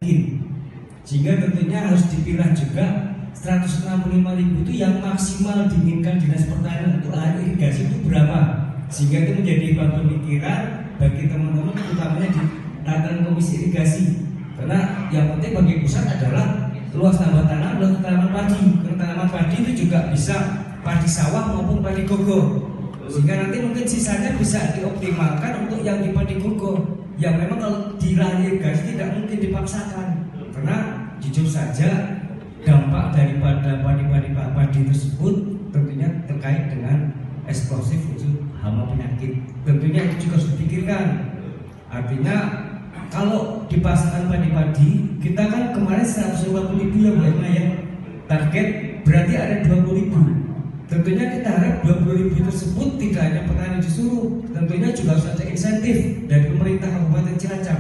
mungkin. Sehingga tentunya harus dipilah juga 165.000 itu yang maksimal diinginkan Dinas Pertanian untuk lahan irigasi itu berapa, sehingga itu menjadi bahan pemikiran bagi teman-teman utamanya di tataran komisi irigasi. Karena yang penting bagi pusat adalah luas tambah tanam, luas tanaman padi. Karena tanaman padi itu juga bisa padi sawah maupun padi gogo, sehingga nanti mungkin sisanya bisa dioptimalkan untuk yang di padi gogo yang memang kalau di lahan irigasi tidak mungkin dipaksakan. Karena jujur saja dampak daripada padi tersebut tentunya terkait dengan eksplosif untuk hama penyakit. Tentunya itu juga harus dipikirkan. Artinya kalau dipasarkan padi-padi, kita kan kemarin 150.000 ya Mbak Irma ya. Target berarti ada 20.000. Tentunya kita harap 20.000 tersebut tidak hanya petani disuruh, tentunya juga harus ada insentif dari pemerintah Kabupaten Cilacap.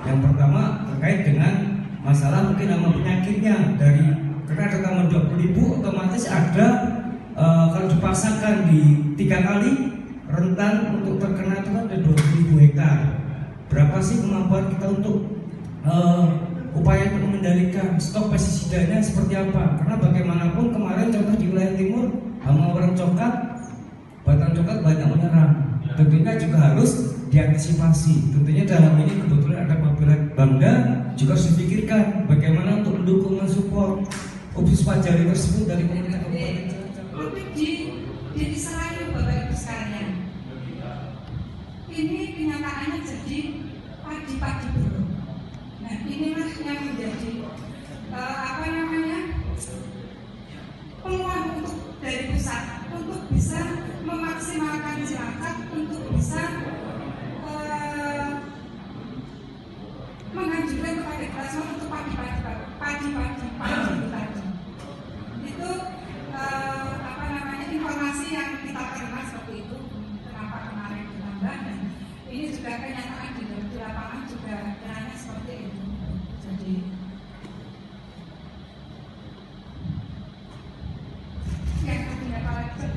Yang pertama terkait dengan masalah mungkin hama penyakitnya, dari karena ada taman 20.000 otomatis ada kalau dipasangkan di 3 kali rentan untuk terkena itu kan ada 20.000 hektar. Berapa sih kemampuan kita untuk upaya untuk mengendalikan stok pestisidanya seperti apa? Karena bagaimanapun kemarin contoh di wilayah timur hama orang coklat, batang coklat banyak menyerang. Tentunya juga harus diantisipasi. Tentunya dalam ini kebetulan ada pabelan Bangda juga harus dipikirkan bagaimana untuk mendukung mensupport opsi pajari tersebut dari pemerintah Kabupaten Cilacap. Di Selayu Bapak Ibu sekalian, ini kenyataannya jadi padi-padi dulu. Nah inilah yang menjadi peluang untuk dari pusat untuk bisa memaksimalkan Cilacap untuk bisa menganjurkan kepada kita semua untuk padi-padi tadi. Itu informasi yang kita terima seperti itu. Kenapa kemarin ditambah, dan ini juga kenyataan di lapangan juga kiranya seperti itu. Jadi yang tidak kalah itu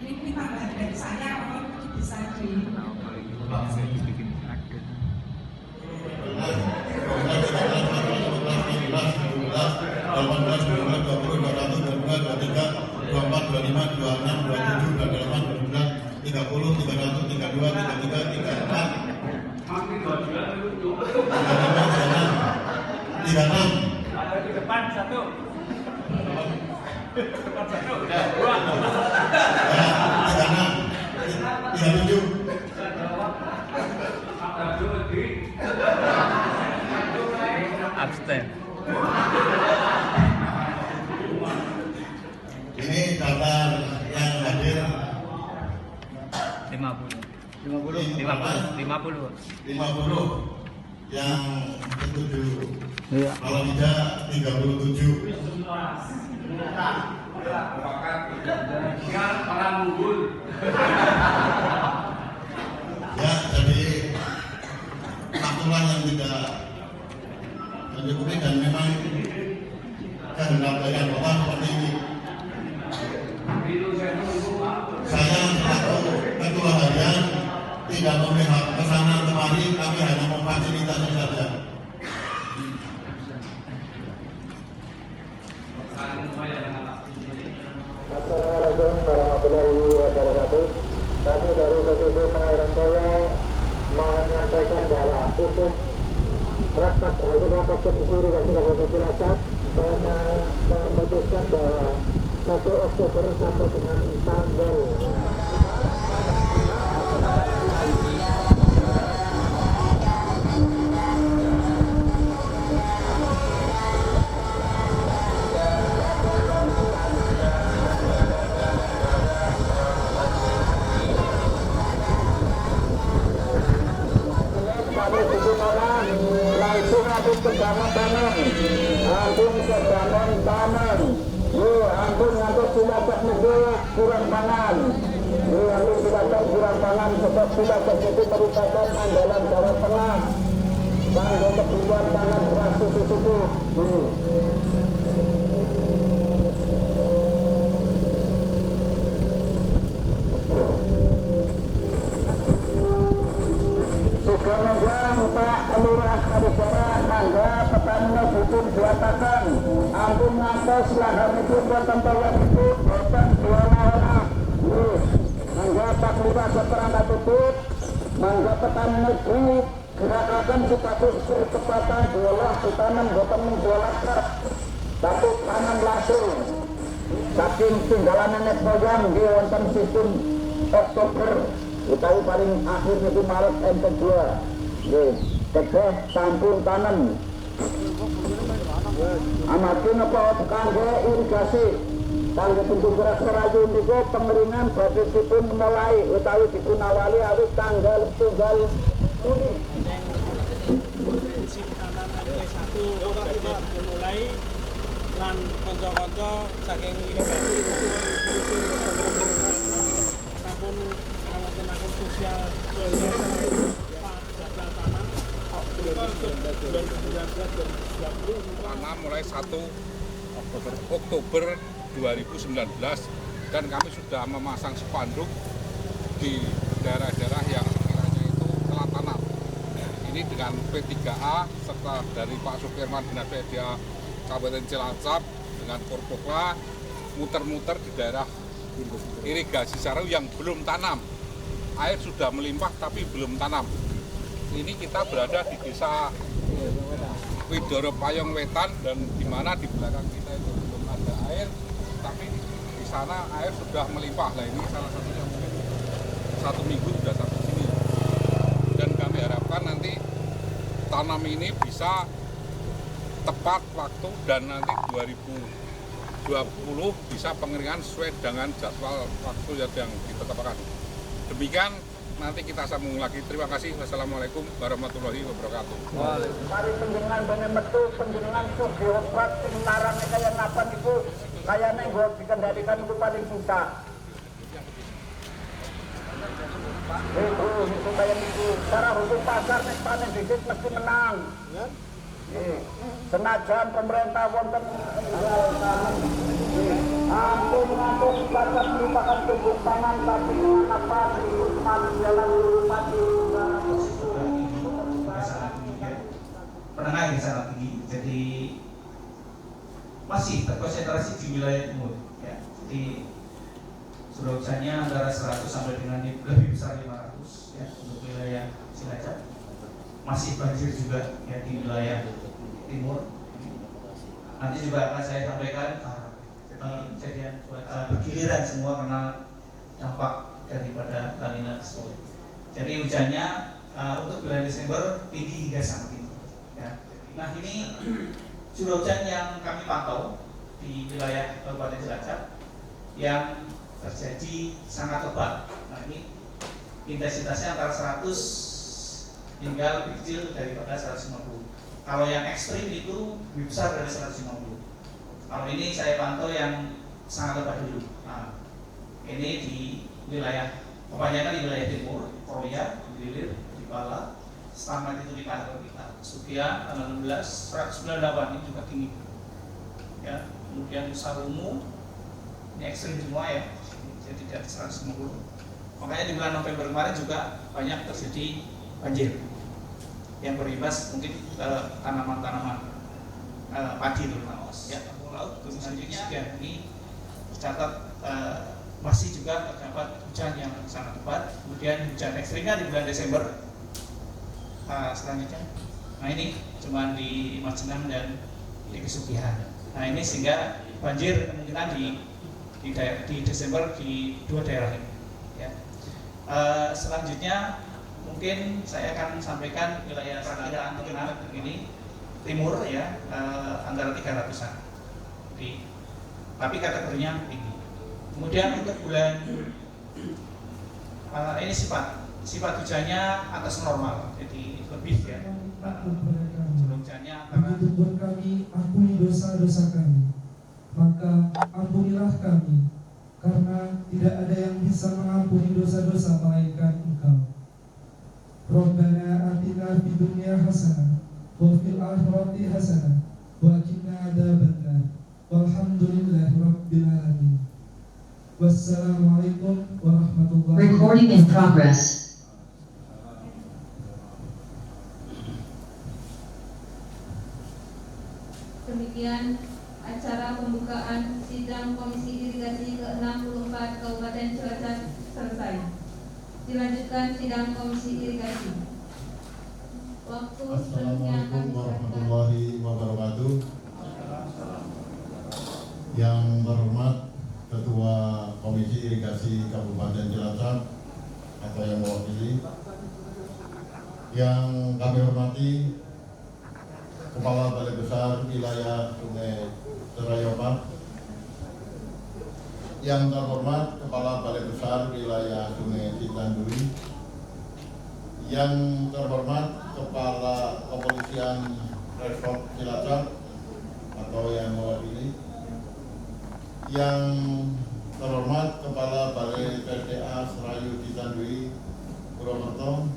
ini tambah dari saya orang itu bisa di abstain. Ini data yang hadir 50 yang setuju, kalau tidak 37. Ya, jadi aturan yang tidak mencukupi dan memang kehendak dari anggota seperti ini. Saya selaku ketua harian tidak memihak kesana kemari, kami hanya memfasilitasi saja. Assalamualaikum warahmatullahi wabarakatuh. Kami dari PPB Pengairan Jaya menyampaikan bahwa khusus rapat komisi irigasi Kabupaten Cilacap memutuskan bahwa 1 Oktober sampai dengan tanggal kebangun tanam, ampun kebangun tanam, ampun ngantuk Cilacap negeri kurang pangan, lalu Cilacap kurang pangan sebab Cilacap itu merupakan andalan Jawa Tengah, dan kebutuhan pangan beras susu. Juga menjual Pak Lurah Kalijaran mangga petani butuh diatakan ampun ngantos lahan itu buatan tolak itu buatan dua lahan mangga Pak Lurah seterangkat tutup mangga petani negeri gerakan status kecepatan diolah ditanam buatan menjual tapi tanam langsung saking tinggalan nenek moyang di wonten sistem Oktober utawi paling akhir itu Maret MP2 tegah sampun tanam amatin apa kangge irigasi kangge pintu gerak serayu niku pengeringan badhe dipun mulai utawi dipun awali awit tanggal 1 Juni musim tanam RT1 mulai lan kanca-kanca saking irigasi sampun ngawontenaken sosial Pak Jadwal tanam 2019-2020 tanam mulai 1 Oktober 2019 dan kami sudah memasang spanduk di daerah-daerah yang sekiranya itu telah tanam. Ini dengan P3A serta dari Pak Sukirman Dinas PDA Kabupaten Cilacap dengan Korpokla muter-muter di daerah irigasi Sarayu yang belum tanam. Air sudah melimpah tapi belum tanam. Ini kita berada di desa Widoro Payong Wetan dan di mana di belakang kita itu belum ada air, tapi di sana air sudah melimpah. Nah ini salah satunya mungkin 1 minggu sudah sampai sini. Dan kami harapkan nanti tanam ini bisa tepat waktu dan nanti 2020 bisa pengeringan sesuai dengan jadwal waktu yang ditetapkan. Demikian, nanti kita sambung lagi. Terima kasih. Wassalamualaikum warahmatullahi wabarakatuh. Mari penjenengan bener metu penjenengan sugi obat sing larangnya kayak apa itu kayaknya gue dikendalikan itu paling susah. Itu kayak itu. Cara hukum pasar nek panen dikit mesti menang. Senajan pemerintah wonten ampun batas merupakan tumbuh tangan tapi apa di jalan pati penengah yang sangat tinggi, jadi masih terkonsentrasi di wilayah timur ya. Jadi sudah hujannya antara 100 sampai dengan lebih besar 500 ya untuk wilayah Cilacap. Masih banjir juga ya di wilayah timur. Nanti juga akan saya sampaikan kejadian bergiliran semua karena dampak daripada La Nina tersebut. Jadi hujannya untuk bulan Desember tinggi hingga sangat tinggi. Ya. Nah ini curah hujan yang kami pantau di wilayah Kabupaten Cilacap yang terjadi sangat lebat. Nah ini intensitasnya antara 100 hingga lebih kecil daripada 150. Kalau yang ekstrim itu lebih besar dari 150. Kalau ini saya pantau yang sangat lebat dulu. Nah, ini di wilayah kebanyakan di wilayah timur, Kroya, Gilir, di Bala, Stamat itu di kantor kita. Sukia tanggal 16, 198 ini juga tinggi. Ya, kemudian Sarumu ini ekstrim semua ya, jadi tidak 150. Makanya di bulan November kemarin juga banyak terjadi banjir yang berimbas mungkin ke tanaman-tanaman padi terutama ya. Laut selanjutnya ini tercatat masih juga terdapat hujan yang sangat lebat, kemudian hujan ekstrimnya di bulan Desember. Selanjutnya, nah ini cuma di Majenang dan di Kesugihan. Nah ini sehingga banjir kemungkinan di Desember di 2 daerah ini. Ya. Selanjutnya mungkin saya akan sampaikan wilayah perkiraan terkenal ini timur ya antara 300-an. Tapi kategorinya tinggi. Kemudian untuk bulan ini sifat hujannya atas normal, jadi lebih ya. Hujannya antara Begitu kami ampuni dosa-dosa kami, maka ampunilah kami, karena tidak ada yang bisa mengampuni dosa-dosa melainkan Engkau. Rabbana atina fid dunya hasanah wa fil akhirati hasanah wa qina adzabannar. Walhamdulillahi rabbil alamin. Wassalamualaikum warahmatullahi wabarakatuh. Recording in progress. Demikian acara pembukaan sidang Komisi Irigasi ke-64 Kabupaten Cilacap selesai. Dilanjutkan sidang Komisi Irigasi. Waktu selanjutnya Assalamualaikum warahmatullahi wabarakatuh. Yang terhormat Ketua Komisi Irigasi Kabupaten Cilacap atau yang mewakili, yang kami hormati Kepala Balai Besar Wilayah Sungai Serayopa, yang terhormat Kepala Balai Besar Wilayah Sungai Citandui, yang terhormat Kepala Kepolisian Resort Cilacap atau yang mewakili, yang terhormat Kepala Balai PSDA Serayu Citandui Purwokerto,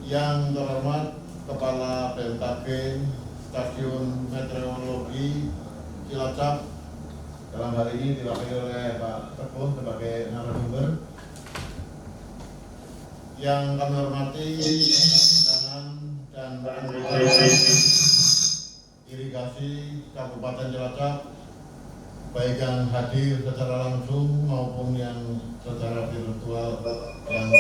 yang terhormat Kepala BMKG Stasiun Meteorologi Cilacap, dalam hal ini diwakili oleh Pak Teguh sebagai narasumber, yang kami hormati dan irigasi Kabupaten Cilacap, baik yang hadir secara langsung maupun yang secara virtual yang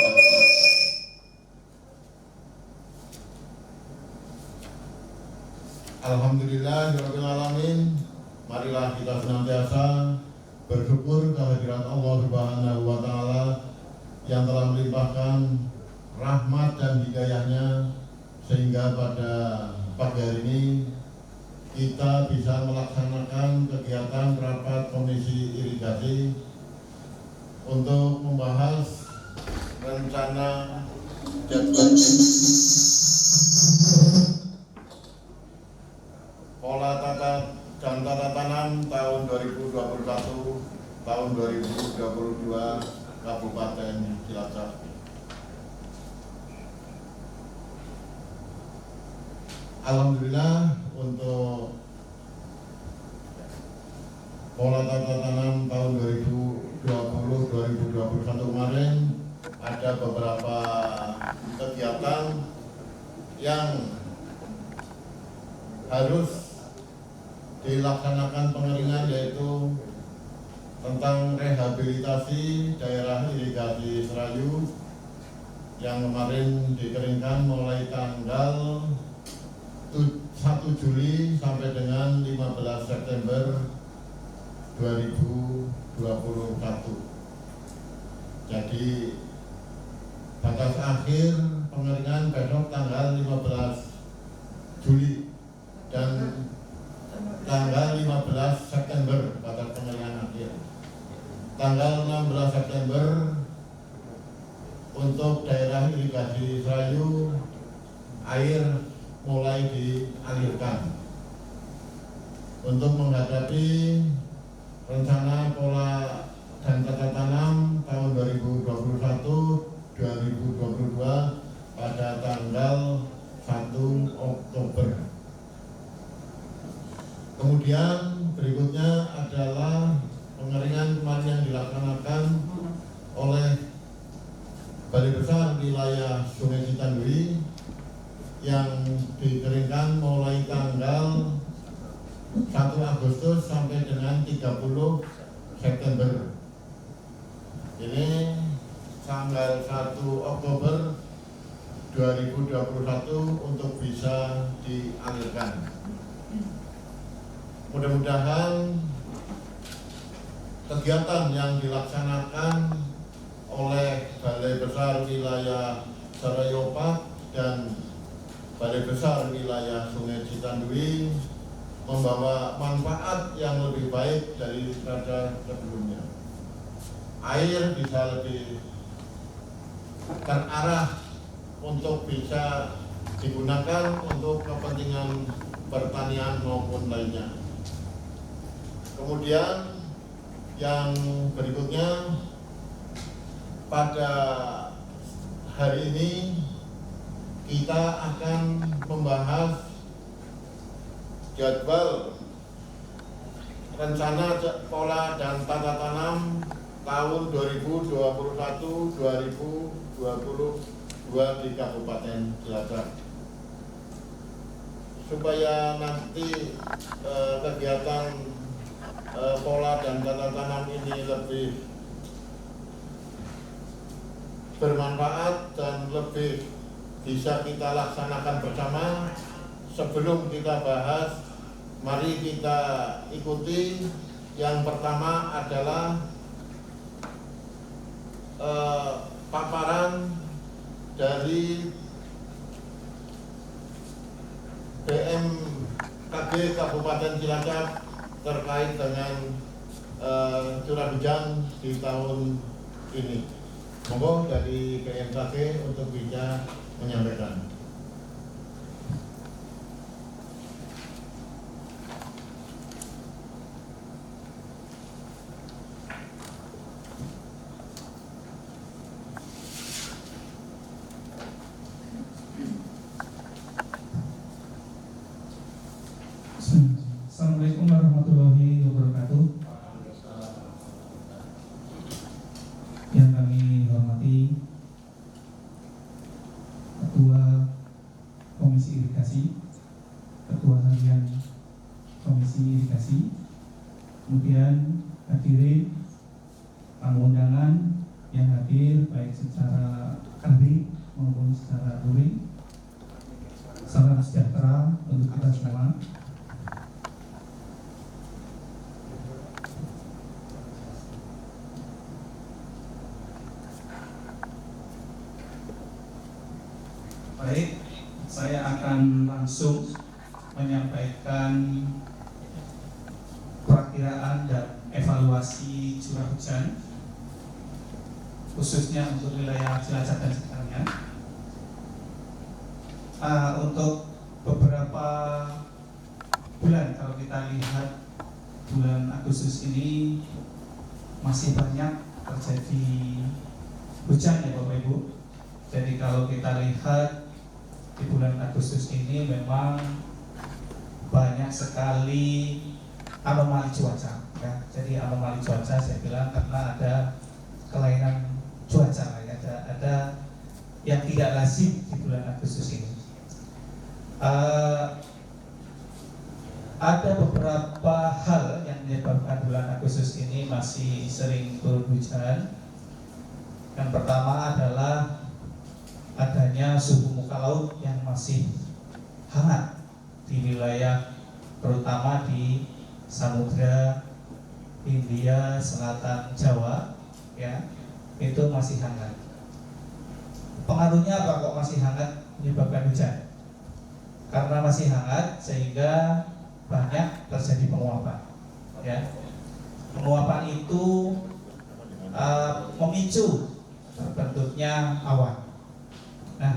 Alhamdulillahirrahmanirrahim. Marilah kita senantiasa bersyukur kehadirat Allah Subhanahu wa Ta'ala yang telah melimpahkan rahmat dan hidayahnya sehingga pada pagi hari ini kita bisa melaksanakan kegiatan rapat Komisi Irigasi untuk membahas rencana jadwal pola tata dan tata tanam tahun 2021 tahun 2022 Kabupaten Cilacap. Alhamdulillah untuk pola tata tanam tahun 2020-2021 kemarin ada beberapa kegiatan yang harus dilaksanakan pengeringan, yaitu tentang rehabilitasi daerah irigasi Serayu yang kemarin dikeringkan mulai tanggal 1 Juli sampai dengan 15 September 2021. Jadi batas akhir pengeringan besok tanggal 15 Juli dan tanggal 15 September batas pengeringan akhir. Tanggal 16 September untuk daerah irigasi Serayu air mulai dialirkan untuk menghadapi rencana pola dan tata tanam tahun 2021-2022 pada tanggal 1 Oktober. Kemudian berikutnya adalah pengeringan kemarin yang dilaksanakan oleh Balai Besar Wilayah Sungai Citandui yang dikeringkan mulai tanggal 1 Agustus sampai dengan 30 September. Ini tanggal 1 Oktober 2021 untuk bisa dialirkan. Mudah-mudahan kegiatan yang dilaksanakan oleh Balai Besar Wilayah Serayopa dan Balai Besar Wilayah Sungai Citandui membawa manfaat yang lebih baik daripada sebelumnya. Air bisa lebih terarah untuk bisa digunakan untuk kepentingan pertanian maupun lainnya. Kemudian yang berikutnya, pada hari ini kita akan membahas jadwal rencana pola dan tata tanam tahun 2021-2022 di Kabupaten Cilacap. supaya nanti kegiatan pola dan tata tanam ini lebih bermanfaat dan lebih bisa kita laksanakan bersama. Sebelum kita bahas, mari kita ikuti. Yang pertama adalah paparan dari BMKG Kabupaten Cilacap terkait dengan curah hujan di tahun ini. Monggo dari BMKG untuk bisa menyampaikan. Assalamualaikum warahmatullahi wabarakatuh. Yang kami hormati Ketua Komisi Irigasi, Ketua Harian Komisi Irigasi, kemudian hadirin tamu undangan yang hadir baik secara daring maupun secara luring. Salam sejahtera untuk kita semua. Baik, saya akan langsung menyampaikan perakiraan dan evaluasi curah hujan khususnya untuk wilayah Cilacap dan sekitarnya. Untuk beberapa bulan, kalau kita lihat bulan Agustus ini masih banyak terjadi hujan ya Bapak Ibu. Jadi kalau kita lihat di bulan Agustus ini memang banyak sekali anomali cuaca ya. Jadi anomali cuaca saya bilang karena ada kelainan cuaca ya. Ada yang tidak lazim di bulan Agustus ini. Ada beberapa hal yang menyebabkan bulan Agustus ini masih sering turun hujan. Yang pertama adalah adanya suhu muka laut yang masih hangat di wilayah terutama di Samudra Hindia Selatan Jawa ya, itu masih hangat. Pengaruhnya apa kok masih hangat menyebabkan hujan? Karena masih hangat sehingga banyak terjadi penguapan ya. Penguapan itu memicu terbentuknya awan. Nah,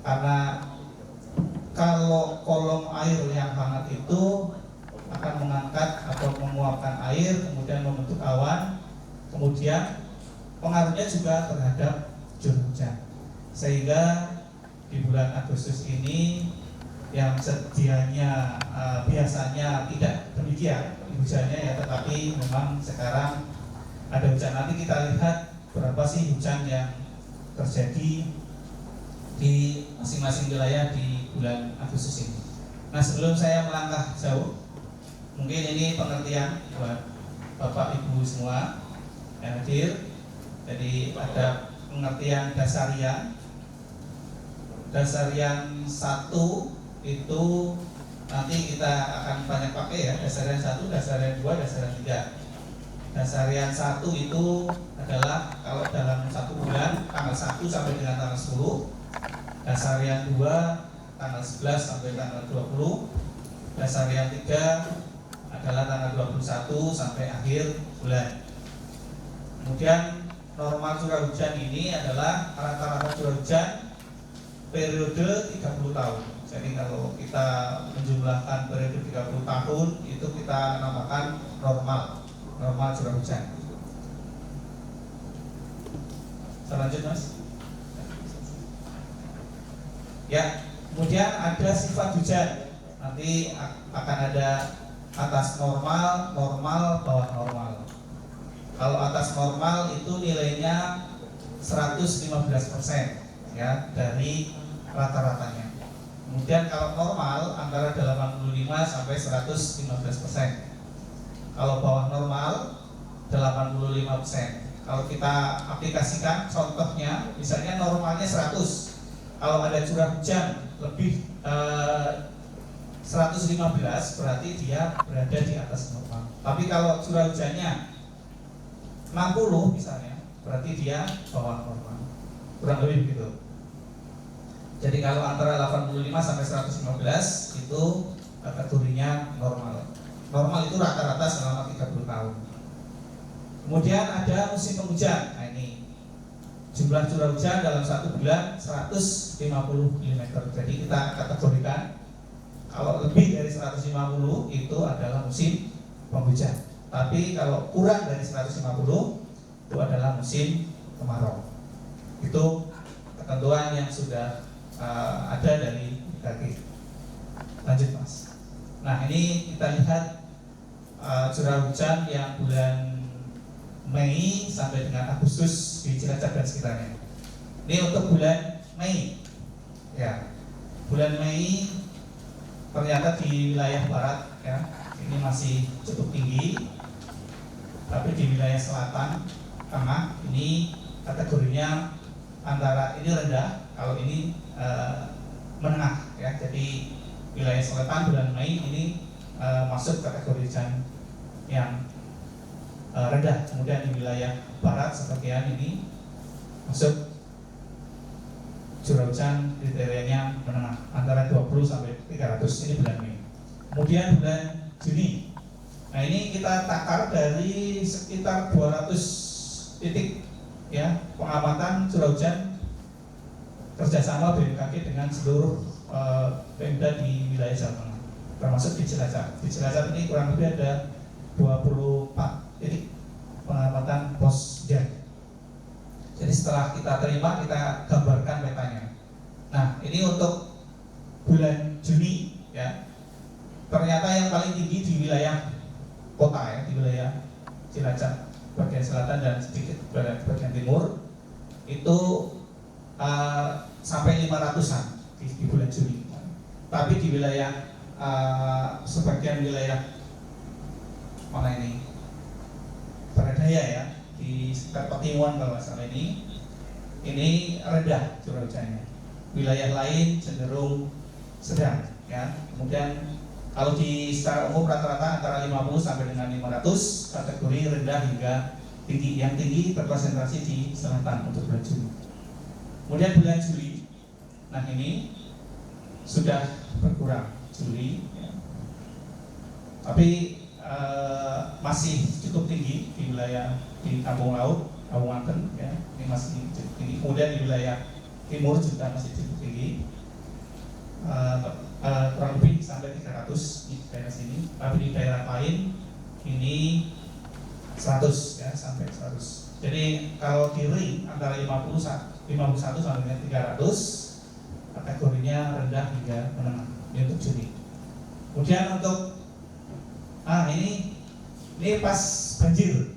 karena kalau kolom air yang hangat itu akan mengangkat atau menguapkan air, kemudian membentuk awan, kemudian pengaruhnya juga terhadap curah hujan. Sehingga di bulan Agustus ini yang sedianya biasanya tidak demikian hujannya ya, tetapi memang sekarang ada hujan. Nanti kita lihat berapa sih hujan yang terjadi di masing-masing wilayah di bulan Agustus ini. Nah, sebelum saya melangkah jauh, mungkin ini pengertian buat Bapak Ibu semua yang hadir. Jadi ada pengertian dasarian. Dasarian 1 itu nanti kita akan banyak pakai ya. Dasarian 1, dasarian 2, dasarian 3. Dasarian 1 itu adalah kalau dalam 1 bulan tanggal 1 sampai dengan tanggal 10. Dasarian 2 tanggal 11 sampai tanggal 20. Dasarian 3 adalah tanggal 21 sampai akhir bulan. Kemudian normal curah hujan ini adalah rata-rata curah hujan periode 30 tahun. Jadi kalau kita menjumlahkan periode 30 tahun itu kita namakan normal curah hujan. Selanjutnya Mas. Ya, kemudian ada sifat hujan. Nanti akan ada atas normal, normal, bawah normal. Kalau atas normal itu nilainya 115% ya dari rata-ratanya. Kemudian kalau normal antara 85 sampai 115%. Kalau bawah normal 85%. Kalau kita aplikasikan contohnya, misalnya normalnya 100. Kalau ada curah hujan lebih 115 berarti dia berada di atas normal. Tapi kalau curah hujannya 60 misalnya, berarti dia bawah normal. Kurang lebih begitu. Jadi kalau antara 85 sampai 115 itu kategorinya normal. Normal itu rata-rata selama 30 tahun. Kemudian ada musim penghujan. Nah ini jumlah curah hujan dalam satu bulan 150 mm. Jadi kita kategorikan kalau lebih dari 150 itu adalah musim penghujan. Tapi kalau kurang dari 150 itu adalah musim kemarau. Itu ketentuan yang sudah ada dari BMKG. Lanjut Mas. Nah ini kita lihat curah hujan yang bulan Mei sampai dengan Agustus di Cilacap dan sekitarnya. Ini untuk bulan Mei. Ya, bulan Mei ternyata di wilayah barat ya ini masih cukup tinggi, tapi di wilayah selatan tengah ini kategorinya antara ini rendah, kalau ini menengah ya. Jadi wilayah selatan bulan Mei ini masuk kategori hujan yang rendah. Kemudian di wilayah barat sebagian ini masuk curah hujan kriterianya menengah antara 20 sampai 300. Ini bulan Mei. Kemudian bulan Juni. Nah ini kita takar dari sekitar 200 titik ya pengamatan curah hujan kerjasama BMKG dengan seluruh Pemda di wilayah Jawa Tengah, termasuk di Cilacap. Di Cilacap ini kurang lebih ada 24 titik pengamatan pos hujan. Jadi setelah kita terima, kita gambarkan petanya. Nah, ini untuk bulan Juni ya. Ternyata yang paling tinggi di wilayah kota ya, di wilayah Cilacap bagian selatan dan sedikit bagian timur itu sampai 500-an di bulan Juni. Tapi di wilayah sebagian wilayah mana ini? Baradaya ya, di sekitar Petimuan kalau nggak salah ini rendah curah hujannya. Wilayah lain cenderung sedang ya. Kemudian kalau di secara umum rata-rata antara 50 sampai dengan 500, kategori rendah hingga tinggi. Yang tinggi terkonsentrasi di selatan untuk bulan Juni. Kemudian bulan Juli, nah ini sudah berkurang Juli ya. Tapi masih cukup tinggi di wilayah di Kampung Laut, Kabupaten ya, ini masih cukup tinggi. Kemudian di wilayah timur juga masih cukup tinggi, kurang lebih sampai 300 di daerah sini. Tapi di daerah lain ini 100 ya, sampai 100. Jadi kalau di ring antara 51 sampai dengan 300 kategorinya rendah hingga menengah. Ini untuk Juni. Kemudian untuk ini pas banjir.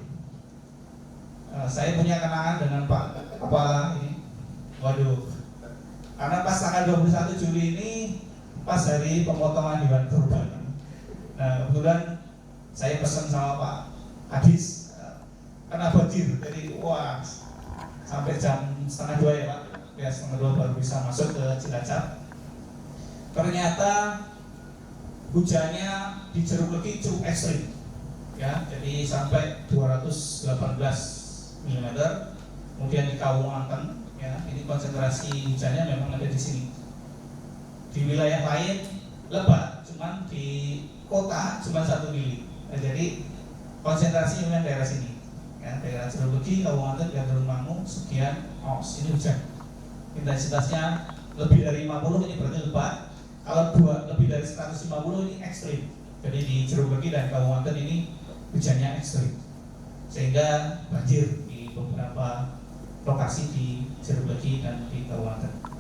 Saya punya kenangan dengan Pak Kepala ini. Waduh. Karena pas tanggal 21 Juli ini pas hari pemotongan hewan kurban. Nah, kebetulan saya pesan sama Pak Kadis karena banjir. Jadi wah, sampai jam 1:30 ya Pak. Ya 1:30 baru bisa masuk ke Cilacap. Ternyata hujannya di Jeruk Legi cukup ekstrim ya, jadi sampai 218 mm. Kemudian di Kawunganten ya, ini konsentrasi hujannya memang ada di sini. Di wilayah lain lebat, cuman di kota cuma 1 mili. Nah, jadi konsentrasi memang daerah sini ya, daerah Jeruk Legi, Kawunganten, Gandrung sekian. Ini hujan intensitasnya lebih dari 50, ini berarti lebat. Kalau lebih dari 150 ini ekstrim. Jadi di Jeruk Legi dan Kabupaten ini hujannya ekstrim, sehingga banjir di beberapa lokasi di Jeruk Legi dan di Kabupaten.